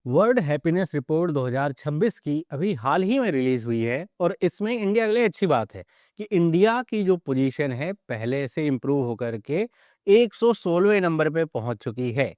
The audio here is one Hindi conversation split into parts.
वर्ल्ड हैप्पीनेस रिपोर्ट 2026 की अभी हाल ही में रिलीज हुई है और इसमें इंडिया के लिए अच्छी बात है कि इंडिया की जो पोजीशन है पहले से इम्प्रूव होकर के 116वें नंबर पे पहुंच चुकी है।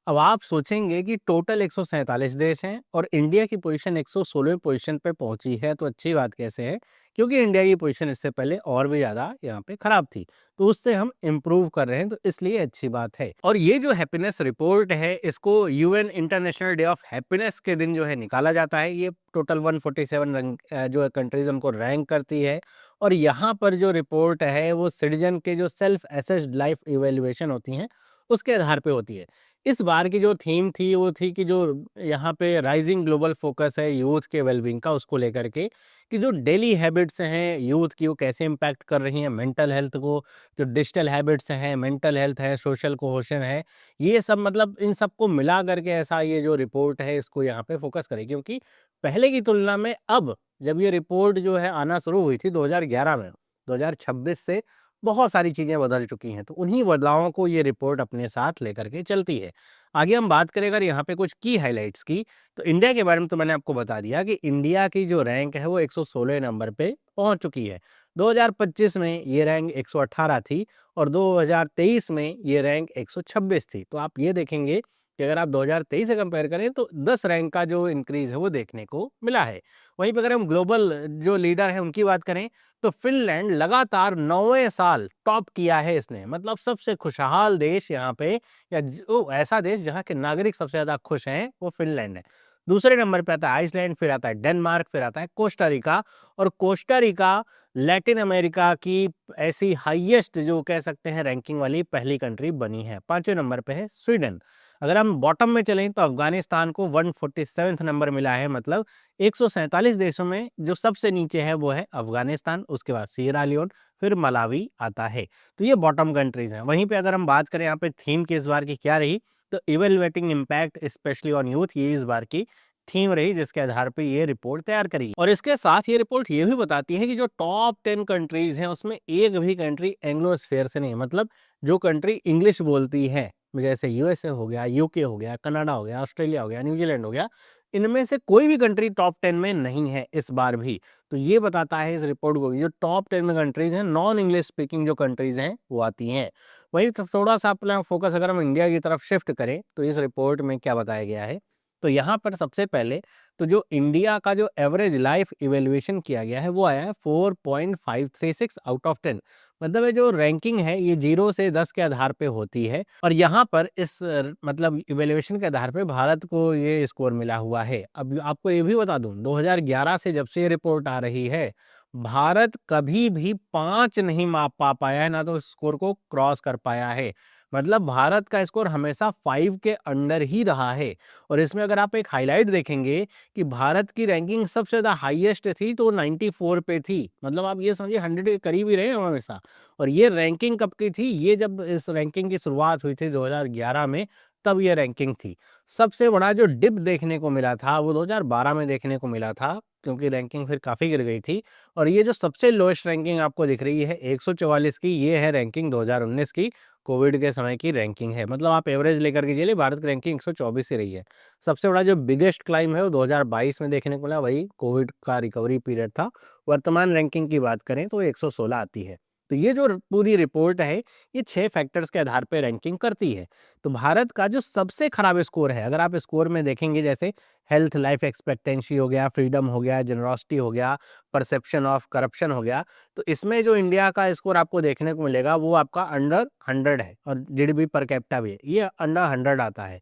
अब आप सोचेंगे कि टोटल 147 देश हैं और इंडिया की पोजीशन 116वें पोजीशन पे पहुंची है, तो अच्छी बात कैसे है? क्योंकि इंडिया की पोजीशन इससे पहले और भी ज़्यादा यहाँ पे खराब थी, तो उससे हम इम्प्रूव कर रहे हैं, तो इसलिए अच्छी बात है। और ये जो हैप्पीनेस रिपोर्ट है इसको UN international day of happiness के दिन जो है निकाला जाता है। ये टोटल 147 जो कंट्रीज उनको रैंक करती है और यहाँ पर जो रिपोर्ट है वो सिटीजन के जो सेल्फ असेस्ड लाइफ इवेल्युएशन होती हैं उसके आधार पे होती है। इस बार की जो थीम थी वो थी कि जो यहाँ पे राइजिंग ग्लोबल फोकस है यूथ के वेलबींग का, उसको लेकर के कि जो डेली हैबिट्स हैं यूथ की वो कैसे इम्पैक्ट कर रही हैं मेंटल हेल्थ को, जो डिजिटल हैबिट्स हैं, मेंटल हेल्थ है, सोशल कोहेशन है, ये सब मतलब इन सबको मिला करके ऐसा ये जो रिपोर्ट है इसको यहाँ पे फोकस करे। क्योंकि पहले की तुलना में अब जब ये रिपोर्ट जो है आना शुरू हुई थी 2011 में, 2026 से बहुत सारी चीज़ें बदल चुकी हैं, तो उन्हीं बदलावों को ये रिपोर्ट अपने साथ लेकर के चलती है। आगे हम बात करें अगर यहाँ पे कुछ की हाइलाइट्स की, तो इंडिया के बारे में तो मैंने आपको बता दिया कि इंडिया की जो रैंक है वो 116 नंबर पे पहुँच चुकी है। 2025 में ये रैंक 118 थी और 2023 में ये रैंक 126 थी। तो आप ये देखेंगे कि अगर आप 2023 से कंपेयर करें तो 10 रैंक का जो इंक्रीज़ है वो देखने को मिला है। वहीं पे अगर हम ग्लोबल जो लीडर है उनकी बात करें तो फ़िनलैंड लगातार 9वें साल टॉप किया है इसने। मतलब सबसे खुशहाल देश यहाँ पे या जो ऐसा देश जहाँ के नागरिक सबसे ज़्यादा खुश हैं वो फ़िनलैंड है। दूसरे नंबर पे आता है आइसलैंड, फिर आता है डेनमार्क, फिर आता है कोस्टा रिका। और कोस्टा रिका लैटिन अमेरिका की ऐसी हाईएस्ट जो कह सकते हैं रैंकिंग वाली पहली कंट्री बनी है। 5वें नंबर पे है स्वीडन। अगर हम बॉटम में चलें तो अफ़गानिस्तान को 147th नंबर मिला है। मतलब 147 देशों में जो सबसे नीचे है वो है अफ़गानिस्तान, उसके बाद सिएरा लियोन, फिर मलावी आता है। तो ये बॉटम कंट्रीज़ हैं। वहीं पे अगर हम बात करें यहाँ पे थीम की इस बार की क्या रही, तो evaluating impact specially on youth, ये इस बार की थीम रही जिसके आधार पे ये रिपोर्ट तैयार करी। और इसके साथ ये रिपोर्ट ये भी बताती है कि जो टॉप 10 कंट्रीज़ हैं उसमें एक भी कंट्री एंग्लोस्फेयर से नहीं है। मतलब जो कंट्री इंग्लिश बोलती है, जैसे यूएसए हो गया, यूके हो गया, कनाडा हो गया, ऑस्ट्रेलिया हो गया, न्यूजीलैंड हो गया, इनमें से कोई भी कंट्री टॉप 10 में नहीं है इस बार भी। तो ये बताता है इस रिपोर्ट को कि जो टॉप 10 में कंट्रीज़ हैं, नॉन इंग्लिश स्पीकिंग जो कंट्रीज़ हैं वो आती हैं। वहीं थोड़ा-सा अपना फोकस अगर हम इंडिया की तरफ शिफ्ट करें, तो इस रिपोर्ट में क्या बताया गया है? तो यहाँ पर सबसे पहले तो जो इंडिया का जो एवरेज लाइफ इवैल्यूएशन किया गया है वो आया है 4.536 आउट ऑफ 10। मतलब ये जो रैंकिंग है ये 0 से 10 के आधार पे होती है और यहाँ पर इस मतलब इवैल्यूएशन के आधार पे भारत को ये स्कोर मिला हुआ है। अब आपको ये भी बता दूँ 2011 से जब से ये रिपोर्ट आ रही है, भारत कभी भी 5 नहीं माप पा पाया है, ना तो इस स्कोर को क्रॉस कर पाया है। मतलब भारत का स्कोर हमेशा 5 के अंडर ही रहा है। और इसमें अगर आप एक हाइलाइट देखेंगे कि भारत की रैंकिंग सबसे ज़्यादा हाईएस्ट थी तो 94 पे थी। मतलब आप ये समझिए 100 के करीब ही रहे हैं हमेशा। और ये रैंकिंग कब की थी? ये जब इस रैंकिंग की शुरुआत हुई थी 2011 में, तब ये रैंकिंग थी। सबसे बड़ा जो डिप देखने को मिला था वो 2012 में देखने को मिला था, क्योंकि रैंकिंग फिर काफ़ी गिर गई थी। और ये जो सबसे लोएस्ट रैंकिंग आपको दिख रही है 144 की, ये है रैंकिंग 2019 की, कोविड के समय की रैंकिंग है। मतलब आप एवरेज लेकर के चलिए, भारत की रैंकिंग 124 ही रही है। सबसे बड़ा जो बिगेस्ट क्लाइंब है वो 2022 में देखने को मिला, वही कोविड का रिकवरी पीरियड था। वर्तमान रैंकिंग की बात करें तो 116 आती है। तो ये जो पूरी रिपोर्ट है ये 6 फैक्टर्स के आधार पे रैंकिंग करती है। तो भारत का जो सबसे खराब स्कोर है, अगर आप स्कोर में देखेंगे, जैसे हेल्थ, लाइफ एक्सपेक्टेंसी हो गया, फ्रीडम हो गया, जनरॉसिटी हो गया, परसेप्शन ऑफ करप्शन हो गया, तो इसमें जो इंडिया का स्कोर आपको देखने को मिलेगा वो आपका अंडर 100 है और जीडीपी पर कैपिटा भी है, ये अंडर 100 आता है।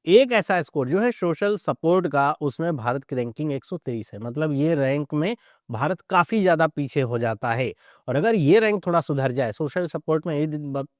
एक ऐसा स्कोर जो है सोशल सपोर्ट का, उसमें भारत की रैंकिंग 123 है। मतलब ये रैंक में भारत काफ़ी ज़्यादा पीछे हो जाता है। और अगर ये रैंक थोड़ा सुधर जाए, सोशल सपोर्ट में ये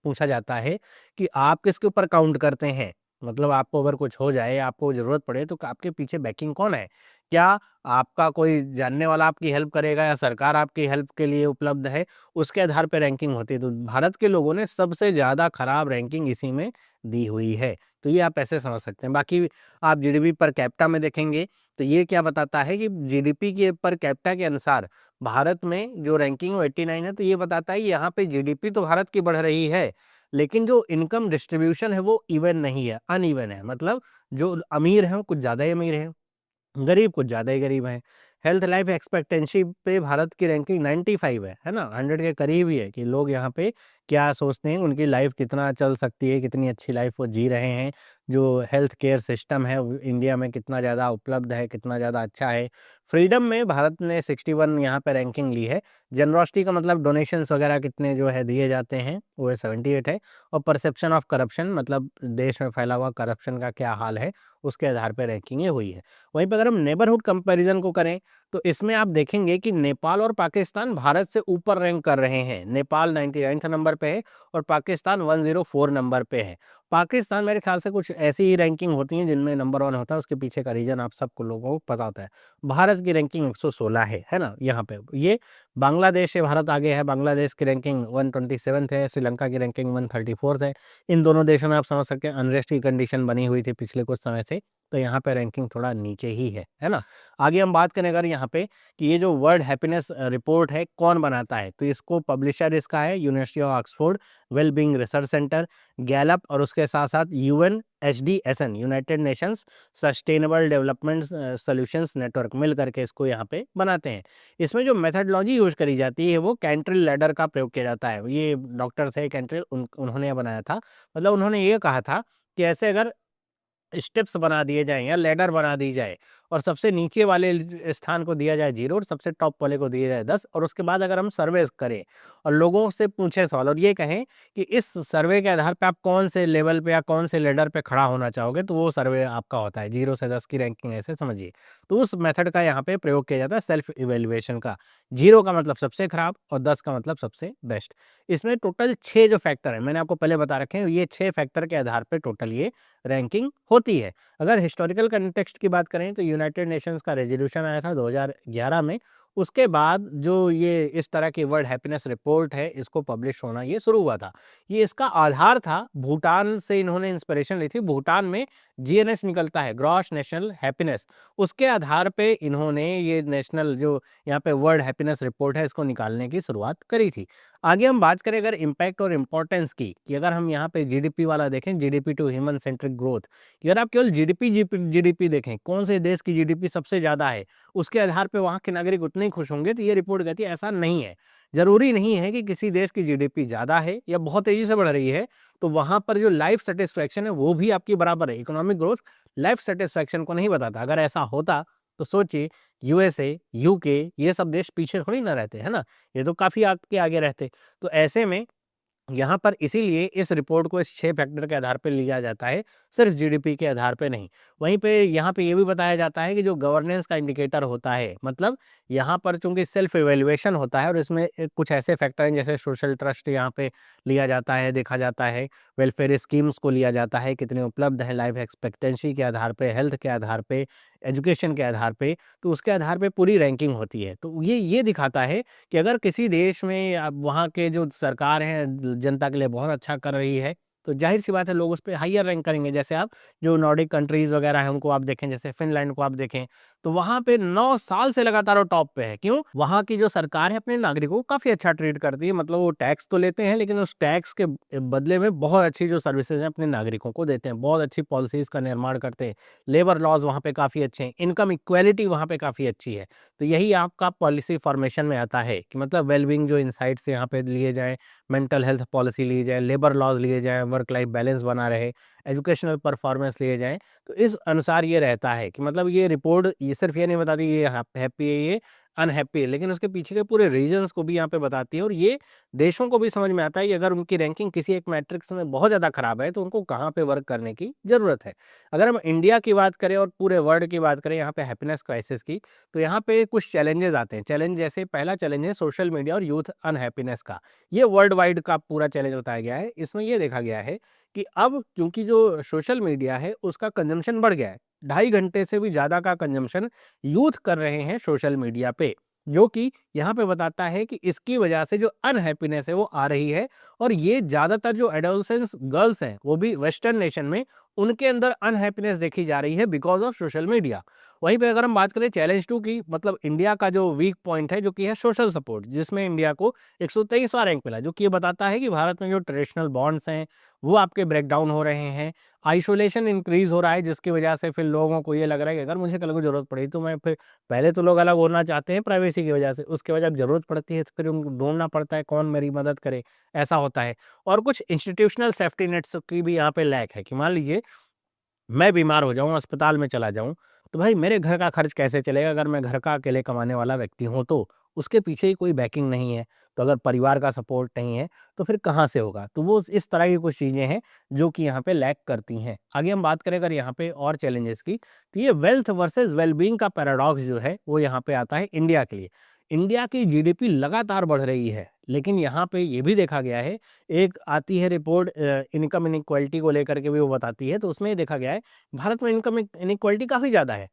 पूछा जाता है कि आप किसके ऊपर काउंट करते हैं। मतलब आपको अगर कुछ हो जाए, आपको ज़रूरत पड़े, तो आपके पीछे बैकिंग कौन है? क्या आपका कोई जानने वाला आपकी हेल्प करेगा या सरकार आपकी हेल्प के लिए उपलब्ध है? उसके आधार पे रैंकिंग होती है। तो भारत के लोगों ने सबसे ज़्यादा खराब रैंकिंग इसी में दी हुई है। तो ये आप ऐसे समझ सकते हैं। बाकी आप जीडीपी पर कैपिटा में देखेंगे तो ये क्या बताता है कि जीडीपी के पर कैपिटा के अनुसार भारत में जो रैंकिंग है 89 है, तो ये बताता है कि यहाँ पे जीडीपी तो भारत की बढ़ रही है, लेकिन जो इनकम डिस्ट्रीब्यूशन है वो इवन नहीं है, अनइवन है। मतलब जो अमीर हैं वो कुछ ज़्यादा ही अमीर हैं, गरीब कुछ ज़्यादा ही गरीब हैं। हेल्थ लाइफ एक्सपेक्टेंसी पे भारत की रैंकिंग 95 है ना? 100 के करीब ही है कि लोग यहाँ पे क्या सोचते हैं, उनकी लाइफ कितना चल सकती है, कितनी अच्छी लाइफ वो जी रहे हैं। जो हेल्थ केयर सिस्टम है वो इंडिया में कितना ज़्यादा उपलब्ध है, कितना ज़्यादा अच्छा है। फ्रीडम में भारत ने 61 यहाँ पे रैंकिंग ली है। जनरॉसिटी का मतलब डोनेशंस वगैरह कितने जो है दिए जाते हैं, वो 78 है। और परसेप्शन ऑफ करप्शन मतलब देश में फैला हुआ करप्शन का क्या हाल है, उसके आधार पर रैंकिंगें हुई है। वहीं पे अगर हम नेबरहुड कंपैरिजन को करें तो इसमें आप देखेंगे कि नेपाल और पाकिस्तान भारत से ऊपर रैंक कर रहे हैं। नेपाल 99 नंबर पे है और पाकिस्तान 104 नंबर पे है। पाकिस्तान मेरे ख्याल से कुछ ऐसी ही रैंकिंग होती हैं जिनमें नंबर 1 होता है, उसके पीछे का रीजन आप सबको लोगों को पता होता है। भारत की रैंकिंग 116 है ना? यहाँ पे ये बांग्लादेश से भारत आगे है। बांग्लादेश की रैंकिंग 127 है, श्रीलंका की रैंकिंग 134 है। इन दोनों देशों में आप समझ सकते हैं अनरेस्ट की कंडीशन बनी हुई थी पिछले कुछ समय से, तो यहाँ पे रैंकिंग थोड़ा नीचे ही है ना? आगे हम बात करें अगर यहाँ पे कि ये जो वर्ल्ड हैप्पीनेस रिपोर्ट है कौन बनाता है, तो इसको पब्लिशर इसका है university of Oxford well being research centre, Gallup और उसके साथ साथ U N H D S N United Nations sustainable development solutions network मिल करके इसको यहाँ पे बनाते हैं। इसमें जो मेथडोलॉजी यूज करी जाती है वो कैंट्रिल लैडर का प्रयोग किया जाता है। ये डॉक्टर थे कैंट्रिल, उन्होंने बनाया था। मतलब उन्होंने ये कहा था कि ऐसे अगर स्टेप्स बना दिए जाएँ या लैडर बना दी जाए और सबसे नीचे वाले स्थान को दिया जाए 0 और सबसे टॉप वाले को दिया जाए 10, और उसके बाद अगर हम सर्वे करें और लोगों से पूछें सवाल और ये कहें कि इस सर्वे के आधार पे आप कौन से लेवल पे या कौन से लैडर पे खड़ा होना चाहोगे, तो वो सर्वे आपका होता है। 0 से 10 की रैंकिंग ऐसे समझिए। तो उस मेथड का यहाँ पे प्रयोग किया जाता है सेल्फ इवैल्यूएशन का। 0 का मतलब सबसे खराब और 10 का मतलब सबसे बेस्ट। इसमें टोटल 6 जो फैक्टर हैं, मैंने आपको पहले बता रखे हैं, ये 6 फैक्टर के आधार पे टोटल ये रैंकिंग होती है। अगर हिस्टोरिकल कंटेक्स्ट की बात करें तो यूनाइटेड नेशंस का रेजोल्यूशन आया था 2011 में। उसके बाद जो ये इस तरह की वर्ल्ड हैप्पीनेस रिपोर्ट है इसको पब्लिश होना ये शुरू हुआ था। ये इसका आधार था, भूटान से इन्होंने इंस्पिरेशन ली थी। भूटान में जीएनएस निकलता है, ग्रॉस नेशनल हैप्पीनेस, उसके आधार पे इन्होंने ये नेशनल जो यहाँ पे वर्ल्ड हैप्पीनेस रिपोर्ट है इसको निकालने की शुरुआत करी थी। आगे हम बात करें अगर इम्पैक्ट और इम्पोर्टेंस की, कि अगर हम यहाँ पे जीडीपी वाला देखें, GDP to human centric growth, अगर आप केवल जीडीपी देखें, कौन से देश की जीडीपी सबसे ज़्यादा है, उसके आधार पे वहाँ के नागरिक उतने ही खुश होंगे, तो ये रिपोर्ट कहती है ऐसा नहीं है। ज़रूरी नहीं है कि किसी देश की जीडीपी ज़्यादा है या बहुत तेज़ी से बढ़ रही है, तो वहाँ पर जो लाइफ सैटिस्फैक्शन है वो भी आपकी बराबर है। इकोनॉमिक ग्रोथ लाइफ सैटिस्फैक्शन को नहीं बताता। अगर ऐसा होता तो सोचिए यूएसए, यूके ये सब देश पीछे थोड़ी ना रहते, है ना? ये तो काफ़ी आपके आगे रहते। तो ऐसे में यहाँ पर इसीलिए इस रिपोर्ट को इस 6 फैक्टर के आधार पे लिया जाता है, सिर्फ जीडीपी के आधार पे नहीं। वहीं पे यहाँ पे ये भी बताया जाता है कि जो गवर्नेंस का इंडिकेटर होता है, मतलब यहाँ पर चूँकि सेल्फ इवैल्यूएशन होता है और इसमें कुछ ऐसे फैक्टर हैं जैसे सोशल ट्रस्ट यहाँ पे लिया जाता है, देखा जाता है, वेलफेयर स्कीम्स को लिया जाता है, कितने उपलब्ध हैं, लाइफ एक्सपेक्टेंसी के आधार पे, हेल्थ के आधार पे, एजुकेशन के आधार पे, तो उसके आधार पे पूरी रैंकिंग होती है। तो ये दिखाता है कि अगर किसी देश में अब वहाँ के जो सरकार है जनता के लिए बहुत अच्छा कर रही है, तो ज़ाहिर-सी बात है लोग उस पे हाइयर रैंक करेंगे। जैसे आप जो नॉर्डिक कंट्रीज़ वगैरह हैं उनको आप देखें, जैसे फ़िनलैंड को आप देखें, तो वहाँ पे 9 साल से लगातार वो टॉप पे है। क्यों? वहाँ की जो सरकार है अपने नागरिकों को काफ़ी अच्छा ट्रीट करती है। मतलब वो टैक्स तो लेते हैं लेकिन उस टैक्स के बदले में बहुत अच्छी जो सर्विसेज़ हैं अपने नागरिकों को देते हैं। बहुत अच्छी पॉलिसीज़ का निर्माण करते हैं। लेबर लॉज़ वहाँ पे काफ़ी अच्छे हैं। इनकम इक्वालिटी वहाँ पे काफ़ी अच्छी है। तो यही आपका पॉलिसी फॉर्मेशन में आता है कि मतलब वेल-बीइंग जो इनसाइट्स यहाँ पे लिए जाएँ, मेंटल हेल्थ पॉलिसी ली जाए, लेबर लॉज़ लिए जाएँ, वर्क लाइफ बैलेंस बना रहे, एजुकेशनल परफॉर्मेंस लिए जाएँ। तो इस अनुसार ये रहता है कि मतलब ये रिपोर्ट ये सिर्फ़ ये नहीं बताती ये हैप्पी है, ये अनहैप्पी है, लेकिन उसके पीछे के पूरे रीज़न्स को भी यहाँ पे बताती है और ये देशों को भी समझ में आता है कि अगर उनकी रैंकिंग किसी एक मैट्रिक्स में बहुत ज़्यादा खराब है, तो उनको कहाँ पे वर्क करने की ज़रूरत है। अगर हम इंडिया की बात करें और पूरे वर्ल्ड की बात करें यहाँ पे हैप्पीनेस क्राइसिस की, तो यहाँ पे कुछ चैलेंजेज़ आते हैं। चैलेंज जैसे पहला चैलेंज है सोशल मीडिया और यूथ अनहैप्पीनेस का। ये वर्ल्ड वाइड का पूरा चैलेंज बताया गया है। इसमें ये देखा गया है कि अब चूँकि जो सोशल मीडिया है उसका कंज़म्पशन बढ़ गया है। 2.5 घंटे से भी ज़्यादा का कंज़म्पशन यूथ कर रहे हैं सोशल मीडिया पे, जो कि यहाँ पे बताता है कि इसकी वजह से जो अनहैप्पीनेस है वो आ रही है, और ये ज़्यादातर जो एडोलसेंस गर्ल्स हैं, वो भी वेस्टर्न नेशन में, उनके अंदर अनहैप्पीनेस देखी जा रही है बिकॉज़ ऑफ सोशल मीडिया। वहीं पे अगर हम बात करें चैलेंज 2 की, मतलब इंडिया का जो वीक पॉइंट है, जो कि है सोशल सपोर्ट, जिसमें इंडिया को 123वां रैंक मिला, जो कि ये बताता है कि भारत में जो ट्रेडिशनल बॉन्ड्स हैं, वो आपके ब्रेक डाउन हो रहे हैं। आइसोलेशन इंक्रीज़ हो रहा है, जिसकी वजह से फिर लोगों को ये लग रहा है कि अगर मुझे कल को ज़रूरत पड़ी तो मैं फिर, पहले तो लोग अलग होना चाहते हैं प्राइवेसी की वजह से, उसके बाद जब ज़रूरत पड़ती है तो फिर उनको ढूँढना पड़ता है कौन मेरी मदद करे, ऐसा होता है। और कुछ इंस्टीट्यूशनल सेफ्टी नेट्स की भी यहाँ पे लैक है कि मान लीजिए मैं बीमार हो जाऊँ, अस्पताल में चला जाऊँ, तो भाई मेरे घर का खर्च कैसे चलेगा अगर मैं घर का अकेले कमाने वाला व्यक्ति हूँ तो? उसके पीछे ही कोई बैकिंग नहीं है, तो अगर परिवार का सपोर्ट नहीं है, तो फिर कहाँ से होगा? तो वो इस तरह की कुछ चीज़ें हैं, जो कि यहाँ पे लैक करती हैं। आगे हम बात करें अगर यहाँ पे और चैलेंजेस की, तो ये वेल्थ वर्सेस वेल-बीइंग का पैराडॉक्स जो है, वो यहाँ पे आता है इंडिया के लिए। इंडिया की जीडीपी लगातार बढ़ रही है, लेकिन यहाँ पे ये भी देखा गया है, एक आती है रिपोर्ट इनकम इनइक्वालिटी को लेकर के भी वो बताती है, तो उसमें ये देखा गया है, भारत में इनकम इनइक्वालिटी काफ़ी ज़्यादा है।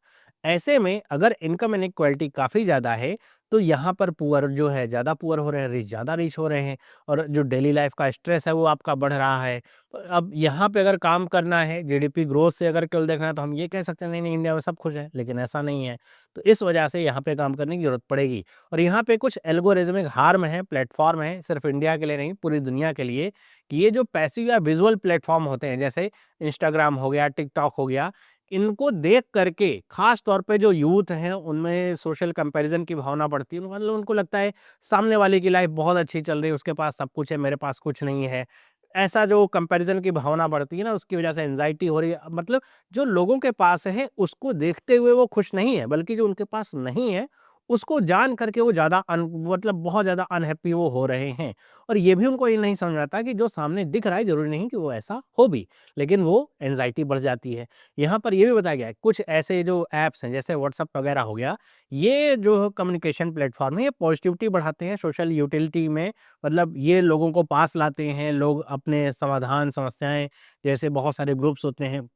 ऐसे में अगर इनकम इनइक्वालिटी काफ़ी ज़्यादा है, तो यहाँ पर पुअर जो है ज़्यादा पुअर हो रहे हैं, रिच ज़्यादा रिच हो रहे हैं, और जो डेली लाइफ़ का स्ट्रेस है वो आपका बढ़ रहा है। अब यहाँ पे अगर काम करना है, जीडीपी ग्रोथ से अगर केवल देखना है, तो हम ये कह सकते हैं नहीं, नहीं इंडिया में सब खुश है, लेकिन ऐसा नहीं है। तो इस वजह से यहाँ पे काम करने की ज़रूरत पड़ेगी, और यहाँ पे कुछ एल्गोरिदमिक हार्म है, प्लेटफ़ॉर्म है, सिर्फ़ इंडिया के लिए नहीं, पूरी दुनिया के लिए, कि ये जो पैसिव या विजुअल प्लेटफ़ॉर्म होते हैं, जैसे इंस्टाग्राम हो गया, टिकटॉक हो गया, इनको देख करके ख़ास तौर पे जो यूथ हैं, उनमें सोशल कंपैरिज़न की भावना बढ़ती है। मतलब उनको लगता है सामने वाले की लाइफ़ बहुत अच्छी चल रही है, उसके पास सब कुछ है, मेरे पास कुछ नहीं है। ऐसा जो कंपैरिज़न की भावना बढ़ती है ना, उसकी वजह से एंग्ज़ायटी हो रही है। मतलब जो लोगों के पास है, उसको देखते हुए वो खुश नहीं है, बल्कि जो उनके पास नहीं है, उसको जान करके वो ज़्यादा मतलब बहुत ज़्यादा अनहैप्पी वो हो रहे हैं। और ये भी उनको ये नहीं समझ में आता कि जो सामने दिख रहा है, ज़रूरी नहीं कि वो ऐसा हो भी, लेकिन वो एंग्ज़ायटी बढ़ जाती है। यहाँ पर ये भी बताया गया है, कुछ ऐसे जो ऐप्स हैं, जैसे व्हाट्सएप वगैरह हो गया, ये जो कम्युनिकेशन प्लेटफ़ॉर्म है, ये पॉज़िटिविटी बढ़ाते हैं सोशल यूटिलिटी में। मतलब ये लोगों को पास लाते हैं, लोग अपने समाधान, समस्याएँ, जैसे बहुत सारे ग्रुप्स होते हैं,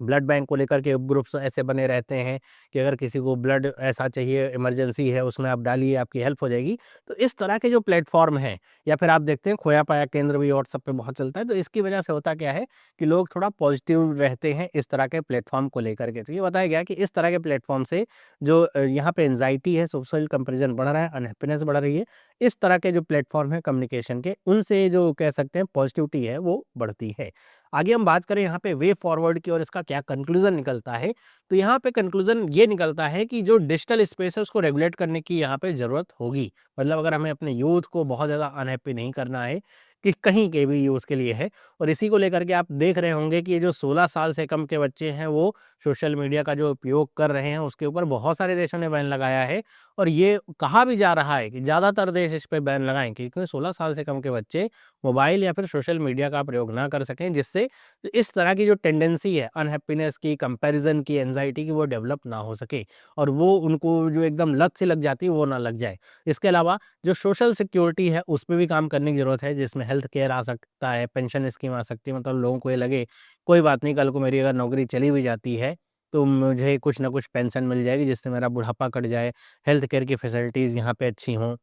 ब्लड बैंक को लेकर के ग्रुप्स ऐसे बने रहते हैं कि अगर किसी को ब्लड ऐसा चाहिए, इमरजेंसी है, उसमें आप डालिए, आपकी हेल्प हो जाएगी। तो इस तरह के जो प्लेटफ़ॉर्म हैं, या फिर आप देखते हैं खोया पाया केंद्र भी व्हाट्सएप पे बहुत चलता है, तो इसकी वजह से होता क्या है कि लोग थोड़ा पॉज़िटिव रहते हैं इस तरह के प्लेटफ़ॉर्म को लेकर के। तो ये बताया गया कि इस तरह के प्लेटफ़ॉर्म से जो यहाँ पे एंग्ज़ायटी है, सोशल कंपैरिज़न बढ़ रहा है, अनहैप्पीनेस बढ़ रही है। इस तरह के जो प्लेटफ़ॉर्म हैं कम्युनिकेशन के, उनसे जो कह सकते हैं पॉज़िटिविटी है, वो बढ़ती है। आगे हम बात करें यहाँ पे वे फॉरवर्ड की, और इसका क्या कंक्लूजन निकलता है, तो यहाँ पे कंक्लूजन ये निकलता है कि जो डिजिटल स्पेस है उसको रेगुलेट करने की यहाँ पे ज़रूरत होगी। मतलब अगर हमें अपने यूथ को बहुत ज़्यादा अनहैप्पी नहीं करना है, कि कहीं के भी यूथ के लिए है, और इसी को लेकर के आप देख रहे होंगे कि ये जो 16 साल से कम के बच्चे हैं, वो सोशल मीडिया का जो उपयोग कर रहे हैं, उसके ऊपर बहुत सारे देशों ने बैन लगाया है, और ये कहा भी जा रहा है कि ज़्यादातर देश इस पे बैन लगाएँ, क्योंकि 16 साल से कम के बच्चे मोबाइल या फिर सोशल मीडिया का प्रयोग ना कर सकें, जिससे इस तरह की जो टेंडेंसी है अनहैप्पीनेस की, कंपैरिज़न की, एंग्ज़ायटी की, वो डेवलप ना हो सके, और वो उनको जो एकदम लत सी लग जाती है, वो ना लग जाए। इसके अलावा जो सोशल सिक्योरिटी है, उस पे भी काम करने की ज़रूरत है, जिसमें हेल्थ केयर आ सकता है, पेंशन स्कीम आ सकती है। मतलब लोगों को ये लगे, कोई बात नहीं, कल को मेरी अगर नौकरी चली भी जाती है, तो मुझे कुछ ना कुछ पेंशन मिल जाएगी, जिससे मेरा बुढ़ापा कट जाए, हेल्थ केयर की फैसिलिटीज़ यहाँ पे अच्छी हों।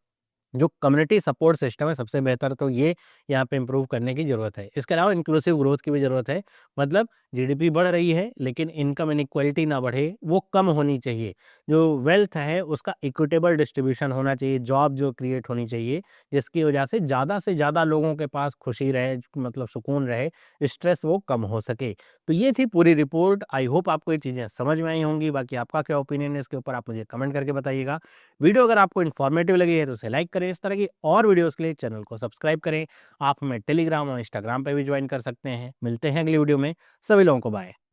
जो कम्युनिटी सपोर्ट सिस्टम है सबसे बेहतर, तो ये यहाँ पे इम्प्रूव करने की ज़रूरत है। इसके अलावा इंक्लूसिव ग्रोथ की भी ज़रूरत है। मतलब जीडीपी बढ़ रही है, लेकिन इनकम इनइक्वालिटी ना बढ़े, वो कम होनी चाहिए। जो वेल्थ है उसका इक्विटेबल डिस्ट्रीब्यूशन होना चाहिए, जॉब जो क्रिएट होनी चाहिए, जिसकी वजह से ज़्यादा लोगों के पास खुशी रहे, मतलब सुकून रहे, स्ट्रेस वो कम हो सके। तो ये थी पूरी रिपोर्ट। आई होप आपको ये चीज़ें समझ में आई होंगी। बाकी आपका क्या ओपिनियन है इसके ऊपर, आप मुझे कमेंट करके बताइएगा। वीडियो अगर आपको इन्फॉर्मेटिव लगी है तो उसे लाइक करें। इस तरह की और वीडियोस के लिए चैनल को सब्सक्राइब करें। आप हमें टेलीग्राम और इंस्टाग्राम पे भी ज्वाइन कर सकते हैं। मिलते हैं अगली वीडियो में। सभी लोगों को बाय।